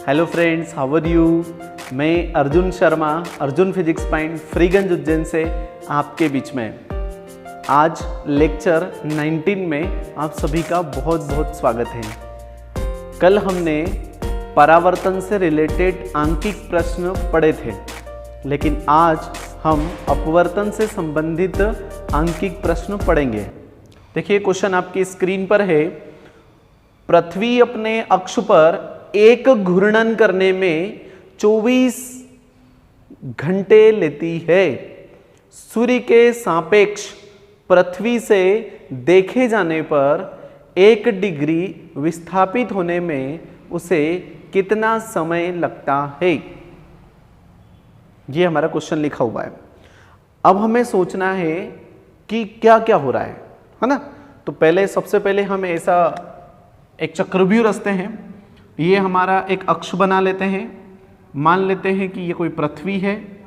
Hello friends, how are you. मैं Arjun Sharma, Arjun physics point Freeganj Ujjain से आपके बीच में आज लेक्चर 19 में आप सभी का बहुत बहुत स्वागत है। कल हमने परावर्तन से रिलेटेड आंकिक प्रश्न पढ़े थे, लेकिन आज हम अपवर्तन से संबंधित आंकिक प्रश्न पढ़ेंगे। देखिए, क्वेश्चन आपकी स्क्रीन पर है। पृथ्वी अपने अक्ष पर एक घूर्णन करने में 24 घंटे लेती है। सूर्य के सापेक्ष पृथ्वी से देखे जाने पर 1 डिग्री विस्थापित होने में उसे कितना समय लगता है। ये हमारा क्वेश्चन लिखा हुआ है। अब हमें सोचना है कि क्या क्या हो रहा है ना। तो सबसे पहले हम ऐसा एक चक्रव्यूह रचते हैं। ये हमारा एक अक्ष बना लेते हैं। मान लेते हैं कि ये कोई पृथ्वी है,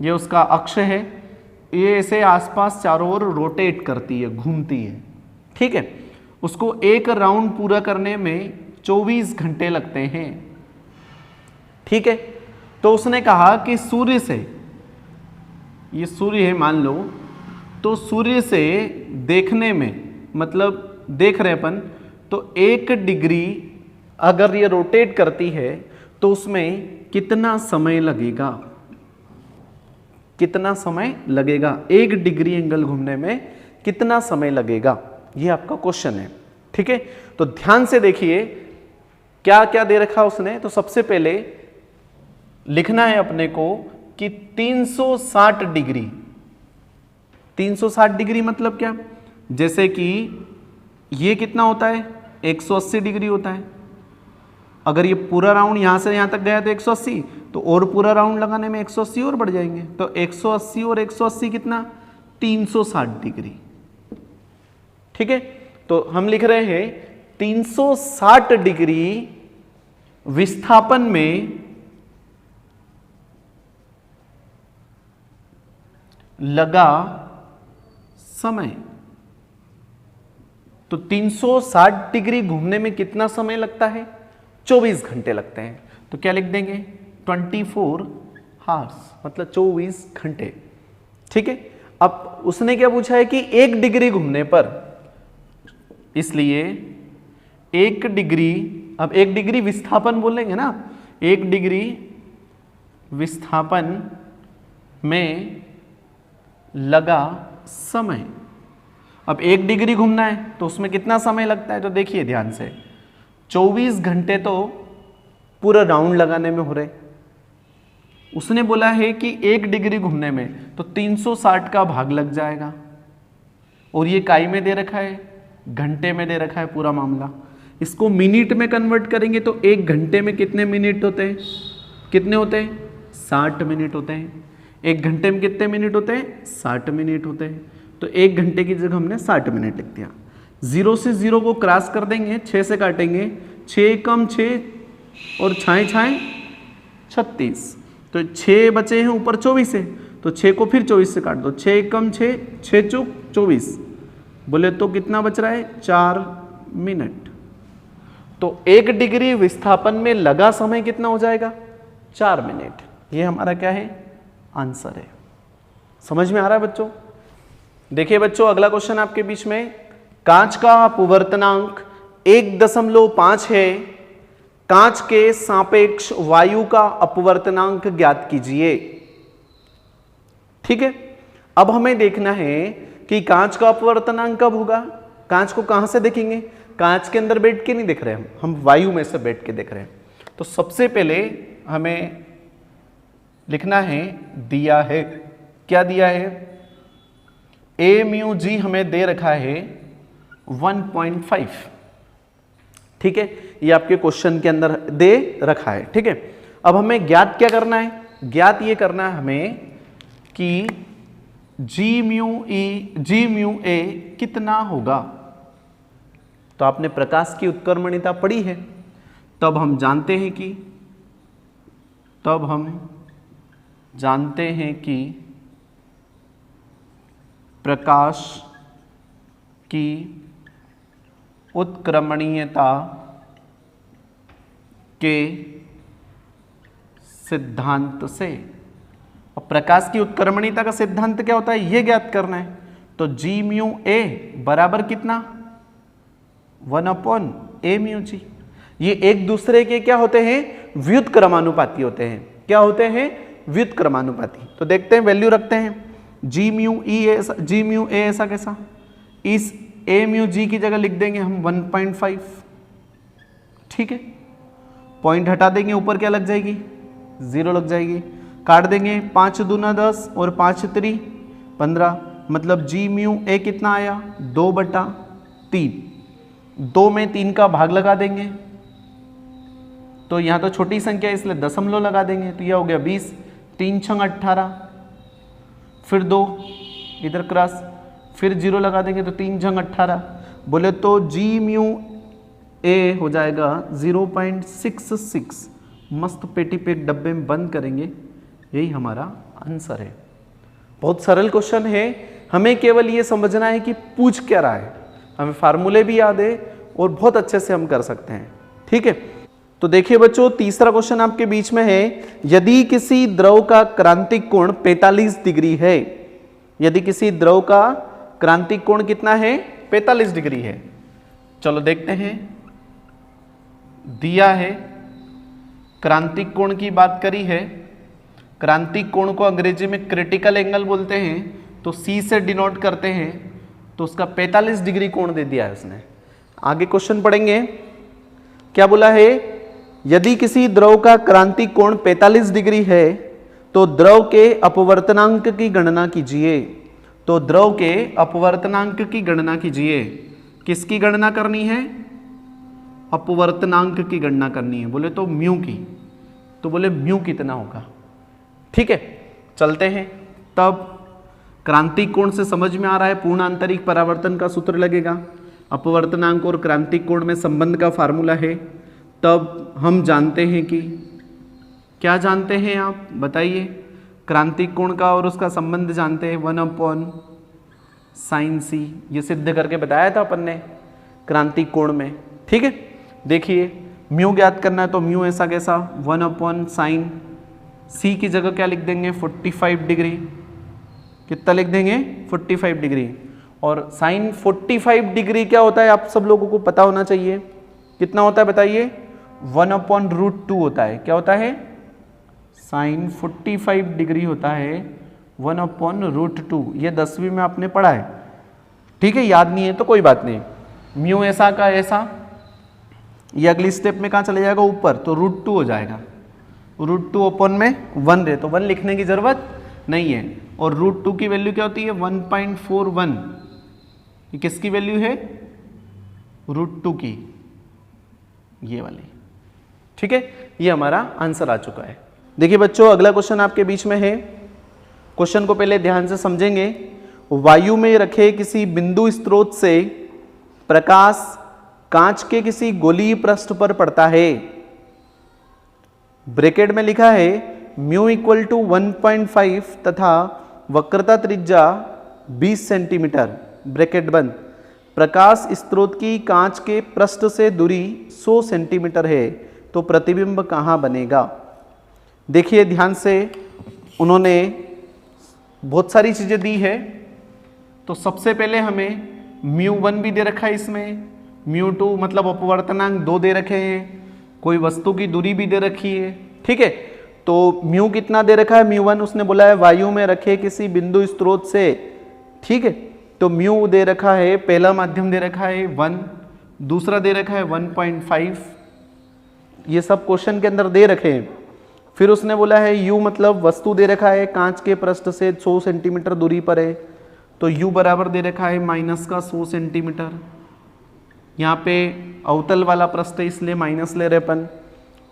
ये उसका अक्ष है। ये ऐसे आसपास चारों ओर रोटेट करती है, घूमती है। ठीक है, उसको एक राउंड पूरा करने में 24 घंटे लगते हैं। ठीक है, तो उसने कहा कि सूर्य से, ये सूर्य है मान लो, तो सूर्य से देखने में, मतलब देख रहे अपन, तो 1 डिग्री अगर ये रोटेट करती है तो उसमें कितना समय लगेगा। कितना समय लगेगा 1 डिग्री एंगल घूमने में, कितना समय लगेगा, ये आपका क्वेश्चन है। ठीक है, तो ध्यान से देखिए क्या क्या दे रखा उसने। तो सबसे पहले लिखना है अपने को कि 360 डिग्री। 360 डिग्री मतलब क्या, जैसे कि ये कितना होता है, 180 डिग्री होता है। अगर ये पूरा राउंड यहां से यहां तक गया तो 180, तो और पूरा राउंड लगाने में 180 और बढ़ जाएंगे। तो 180 और 180 कितना, 360 डिग्री। ठीक है, तो हम लिख रहे हैं 360 डिग्री विस्थापन में लगा समय। तो 360 डिग्री घूमने में कितना समय लगता है, 24 घंटे लगते हैं। तो क्या लिख देंगे, 24 हार्स, मतलब 24 घंटे। ठीक है, अब उसने क्या पूछा है कि 1 डिग्री घूमने पर, इसलिए 1 डिग्री, अब 1 डिग्री विस्थापन बोलेंगे ना, 1 डिग्री विस्थापन में लगा समय। अब 1 डिग्री घूमना है तो उसमें कितना समय लगता है, तो देखिए ध्यान से, 24 घंटे तो पूरा राउंड लगाने में हो रहे। उसने बोला है कि 1 डिग्री घूमने में तो 360 का भाग लग जाएगा। और ये काई में दे रखा है, घंटे में दे रखा है पूरा मामला। इसको मिनट में कन्वर्ट करेंगे तो 1 घंटे में कितने मिनट होते हैं, कितने होते हैं, 60 मिनट होते हैं। 1 घंटे में कितने मिनट होते हैं, 60 मिनट होते हैं। तो 1 घंटे की जगह हमने 60 मिनट लिख दिया। 0 से 0 को क्रॉस कर देंगे, 6 से काटेंगे, 6 कम 6 और छाएं 36। तो 6 बचे हैं, ऊपर 24 है, तो 6 को फिर 24 से काट दो, 6 कम 6, 6 चौक 24, बोले तो कितना बच रहा है, 4 मिनट। तो 1 डिग्री विस्थापन में लगा समय कितना हो जाएगा, 4 मिनट। ये हमारा क्या है, आंसर है। समझ में आ रहा है बच्चों। देखिए बच्चों, अगला क्वेश्चन आपके बीच में, कांच का अपवर्तनांक 1.5 है। कांच के सापेक्ष वायु का अपवर्तनांक ज्ञात कीजिए। ठीक है, अब हमें देखना है कि कांच का अपवर्तनांक कब होगा। कांच को कहां से देखेंगे, कांच के अंदर बैठ के नहीं देख रहे हम वायु में से बैठ के देख रहे हैं। तो सबसे पहले हमें लिखना है, दिया है, क्या दिया है, ए म्यू जी हमें दे रखा है 1.5। ठीक है, ये आपके क्वेश्चन के अंदर दे रखा है। ठीक है, अब हमें ज्ञात क्या करना है, ज्ञात ये करना है हमें कि जी म्यू ए कितना होगा। तो आपने प्रकाश की उत्क्रमणिता पढ़ी है, तब हम जानते हैं कि प्रकाश की उत्क्रमणीयता के सिद्धांत से। और प्रकाश की उत्क्रमणीयता का सिद्धांत क्या होता है ये ज्ञात करना है। तो जी म्यू ए बराबर कितना 1/a म्यू जी। ये एक दूसरे के क्या होते हैं व्युत्क्रमानुपाती होते हैं। क्या होते हैं व्युत्क्रमानुपाती। तो देखते हैं वैल्यू रखते हैं जी म्यू ए ऐसा कैसा, इस ए म्यू जी की जगह लिख देंगे हम 1.5। ठीक है, पॉइंट हटा देंगे, ऊपर क्या लग जाएगी 0 लग जाएगी, काट देंगे 5 दूना 10 और 5 3 15, मतलब जी म्यू ए कितना आया 2/3। 2 में 3 का भाग लगा देंगे, तो यहाँ तो छोटी संख्या है इसलिए दशमलव लगा देंगे, तो यह हो गया 20, 3 6 18, फिर 2 इधर क्रॉस, फिर 0 लगा देंगे तो 3 6 18, बोले तो जी म्यू ए हो जाएगा 0.66। मस्त पेटी पे एक डब्बे में बंद करेंगे, यही हमारा आंसर है। बहुत सरल क्वेश्चन है, हमें केवल ये समझना है कि पूछ क्या रहा है, हमें फार्मूले भी याद है और बहुत अच्छे से हम कर सकते हैं। ठीक है, तो देखिए बच्चों तीसरा क्वेश्चन आपके बीच में है, यदि किसी द्रव का क्रांतिक कोण 45 डिग्री है, यदि किसी द्रव का क्रांतिक कोण कितना है 45 डिग्री है। चलो देखते हैं, दिया है क्रांतिक कोण की बात करी है, क्रांतिक कोण को अंग्रेजी में क्रिटिकल एंगल बोलते हैं, तो C से डिनोट करते हैं, तो उसका 45 डिग्री कोण दे दिया है उसने। आगे क्वेश्चन पढ़ेंगे, क्या बोला है, यदि किसी द्रव का क्रांतिक कोण 45 डिग्री है तो द्रव के अपवर्तनांक की गणना कीजिए। तो द्रव के अपवर्तनांक की गणना कीजिए। किसकी गणना करनी है, अपवर्तनांक की गणना करनी है। बोले तो म्यू की, तो बोले म्यू कितना होगा। ठीक है, चलते हैं। तब क्रांतिक कोण से समझ में आ रहा है पूर्ण आंतरिक परावर्तन का सूत्र लगेगा, अपवर्तनांक और क्रांतिक कोण में संबंध का फार्मूला है। तब हम जानते हैं कि क्या जानते हैं आप बताइए, क्रांतिक कोण का और उसका संबंध जानते हैं 1/sin c, ये सिद्ध करके बताया था अपन ने क्रांतिक कोण में। ठीक है, देखिए म्यू ज्ञात करना है, तो म्यू ऐसा कैसा 1/sin c की जगह क्या लिख देंगे 45 डिग्री। कितना लिख देंगे 45 डिग्री। और साइन 45 डिग्री क्या होता है आप सब लोगों को पता होना चाहिए, कितना होता है बताइए 1/√2 होता है। क्या होता है, साइन 45 डिग्री होता है 1/√2। ये 10वीं में आपने पढ़ा है। ठीक है, याद नहीं है तो कोई बात नहीं। म्यू ऐसा का ऐसा, ये अगली स्टेप में कहाँ चले जाएगा ऊपर, तो √2 हो जाएगा। √2 अपन में 1 है, तो 1 लिखने की जरूरत नहीं है। और √2 की वैल्यू क्या होती है 1.41। ये किसकी वैल्यू है √2 की, ये वाली। ठीक है, ये हमारा आंसर आ चुका है। देखिए बच्चों अगला क्वेश्चन आपके बीच में है, क्वेश्चन को पहले ध्यान से समझेंगे। वायु में रखे किसी बिंदु स्रोत से प्रकाश कांच के किसी गोलीय पृष्ठ पर पड़ता है। ब्रैकेट में लिखा है म्यू इक्वल टू 1.5 तथा वक्रता त्रिज्या 20 सेंटीमीटर, ब्रैकेट बंद। प्रकाश स्रोत की कांच के पृष्ठ से दूरी 100 सेंटीमीटर है, तो प्रतिबिंब कहाँ बनेगा। देखिए ध्यान से, उन्होंने बहुत सारी चीजें दी है। तो सबसे पहले हमें μ1 भी दे रखा है, इसमें μ2 मतलब अपवर्तनांक 2 दे रखे हैं, कोई वस्तु की दूरी भी दे रखी है। ठीक है, तो म्यू कितना दे रखा है μ1, उसने बोला है वायु में रखे किसी बिंदु स्रोत से। ठीक है, तो म्यू दे रखा है, पहला माध्यम दे रखा है 1, दूसरा दे रखा है 1.5, ये सब क्वेश्चन के अंदर दे रखे हैं। फिर उसने बोला है u मतलब वस्तु दे रखा है कांच के पृष्ठ से 100 सेंटीमीटर दूरी पर है, तो u बराबर दे रखा है माइनस का 100 सेंटीमीटर। यहाँ पे अवतल वाला पृष्ठ है इसलिए माइनस ले रहे अपन।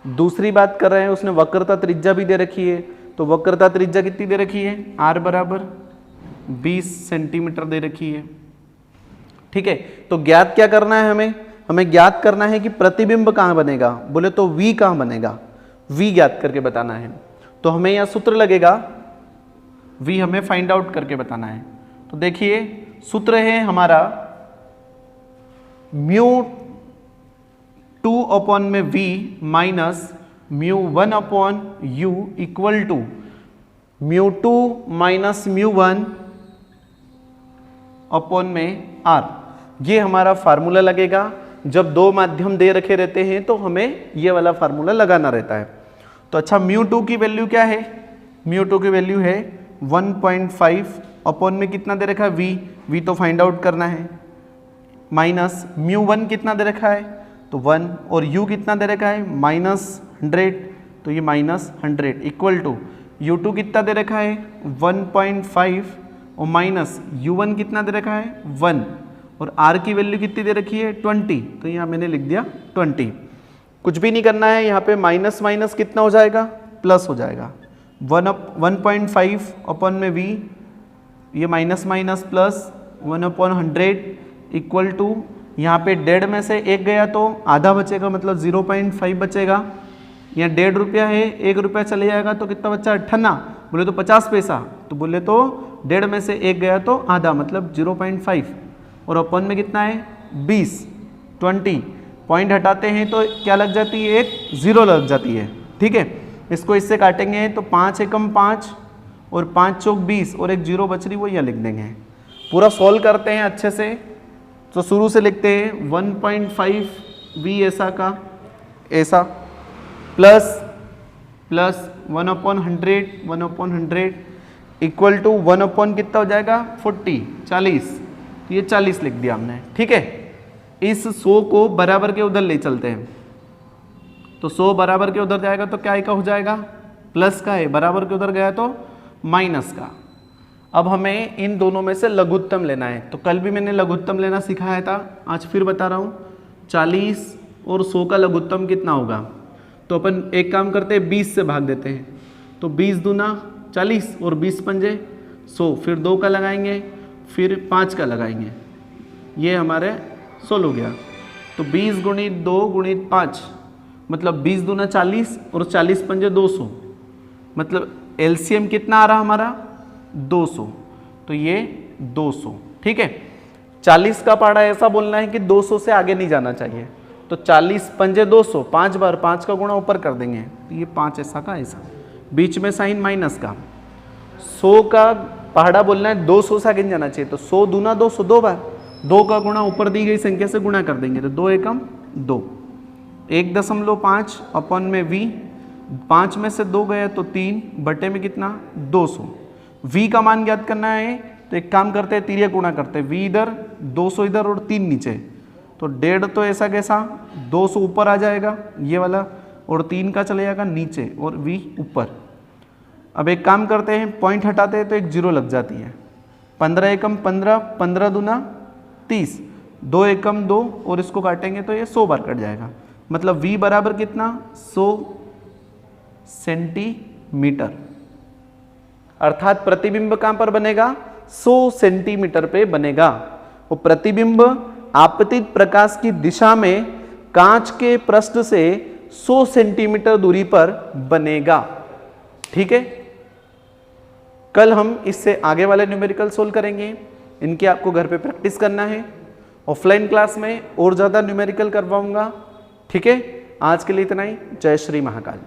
दूसरी बात कर रहे हैं, उसने वक्रता त्रिज्या भी दे रखी है, तो वक्रता त्रिज्या कितनी दे रखी है r बराबर 20 सेंटीमीटर दे रखी है। ठीक है, तो ज्ञात क्या करना है हमें ज्ञात करना है कि प्रतिबिंब कहाँ बनेगा। बोले तो v कहाँ बनेगा, v ज्ञात करके बताना है। तो हमें यहाँ सूत्र लगेगा, v हमें फाइंड आउट करके बताना है। तो देखिए सूत्र है हमारा μ2 में v minus mu 1 upon u equal to mu 2 minus mu 1 upon में आर। ये हमारा फार्मूला लगेगा। जब दो माध्यम दे रखे रहते हैं तो हमें ये वाला फार्मूला लगाना रहता है। तो अच्छा, म्यू 2 की वैल्यू क्या है? म्यू 2 की वैल्यू है 1.5 अपॉन में कितना दे रखा है? वी तो फाइंड आउट करना है, माइनस म्यू 1 कितना दे रखा है? तो 1, और यू कितना दे रखा है? -100, तो ये -100 इक्वल टू यू 2 कितना दे रखा है? 1.5 और माइनस u1 कितना दे रखा है? 1, और r की वैल्यू कितनी दे रखी है? 20, तो यहाँ मैंने लिख दिया 20। कुछ भी नहीं करना है, यहाँ पे माइनस माइनस कितना हो जाएगा? प्लस हो जाएगा। 1.5 अपॉन में v, ये minus minus plus 1/100 equal to, यहाँ पे 1.5 में से 1 गया तो आधा बचेगा, मतलब 0.5 बचेगा। यहाँ 1.5 रुपया है, 1 रुपया चले जाएगा तो कितना बचा? 58, बोले तो 50 पैसा, तो बोले तो 1.5 में से 1 गया तो आधा, मतलब 0.5, और अपन में कितना है? 20 पॉइंट हटाते हैं तो क्या लग जाती है? एक 0 लग जाती है। ठीक है, इसको इससे काटेंगे तो 5 एकम 5 और 5 चौक 20 और एक 0 बच रही, वो यहाँ लिख देंगे। पूरा सॉल्व करते हैं अच्छे से। तो शुरू से लिखते हैं 1.5 v ऐसा का ऐसा प्लस 1/100 इक्वल टू 1 कितना हो जाएगा? 40, तो ये 40 लिख दिया हमने। ठीक है, इस 100 को बराबर के उधर ले चलते हैं, तो 100 बराबर के उधर जाएगा तो क्या का हो जाएगा? प्लस का है, बराबर के उधर गया तो माइनस का। अब हमें इन दोनों में से लघुत्तम लेना है। तो कल भी मैंने लघुत्तम लेना सिखाया था, आज फिर बता रहा हूँ। 40 और 100 का लघुत्तम कितना होगा? तो अपन एक काम करते हैं, 20 से भाग देते हैं। तो 20 दूना 40 और 20 पंजे 100, फिर 2 का लगाएंगे, फिर 5 का लगाएंगे, ये हमारे 16 हो गया। तो 20 गुणित 2 गुणित 5, मतलब 20 दूना 40 और 40 पंजे 200, मतलब एलसीएम कितना आ रहा हमारा? 200, तो ये 200। ठीक है, 40 का पहाड़ा ऐसा बोलना है कि 200 से आगे नहीं जाना चाहिए। तो 40 पंजे 200, 5 बार 5 का गुणा ऊपर कर देंगे, तो ये 5 ऐसा का ऐसा, बीच में साइन माइनस का। 100 का पहाड़ा बोलना है 200 से आगे नहीं जाना चाहिए। तो 100 दूना 200, 2 बार 2 का गुणा ऊपर दी गई संख्या से गुणा कर देंगे, तो 2 एकम 2, 1.5 अपॉन में v, 5 में से 2 गया तो 3 बटे में कितना? 200। v का मान ज्ञात करना है, तो एक काम करते हैं, तिर्यक गुणा करते हैं, v इधर 200 इधर और 3 नीचे, तो 1.5 तो ऐसा कैसा 200 ऊपर आ जाएगा ये वाला, और 3 का चले जाएगा नीचे और v ऊपर। अब एक काम करते हैं, पॉइंट हटाते हैं तो एक 0 लग जाती है। 15 एकम 15, 15 दूना 30, 2 एकम 2 और इसको काटेंगे तो ये 100 बार कट जाएगा। मतलब v बराबर कितना? 100 सेंटीमीटर। अर्थात प्रतिबिंब कहां पर बनेगा? 100 सेंटीमीटर पे बनेगा। और प्रतिबिंब आपतित प्रकाश की दिशा में कांच के पृष्ठ से 100 सेंटीमीटर दूरी पर बनेगा। ठीक है, कल हम इससे आगे वाले न्यूमेरिकल सोल्व करेंगे। इनकी आपको घर पे प्रैक्टिस करना है। ऑफलाइन क्लास में और ज़्यादा न्यूमेरिकल करवाऊंगा। ठीक है, आज के लिए इतना ही। जय श्री महाकाल।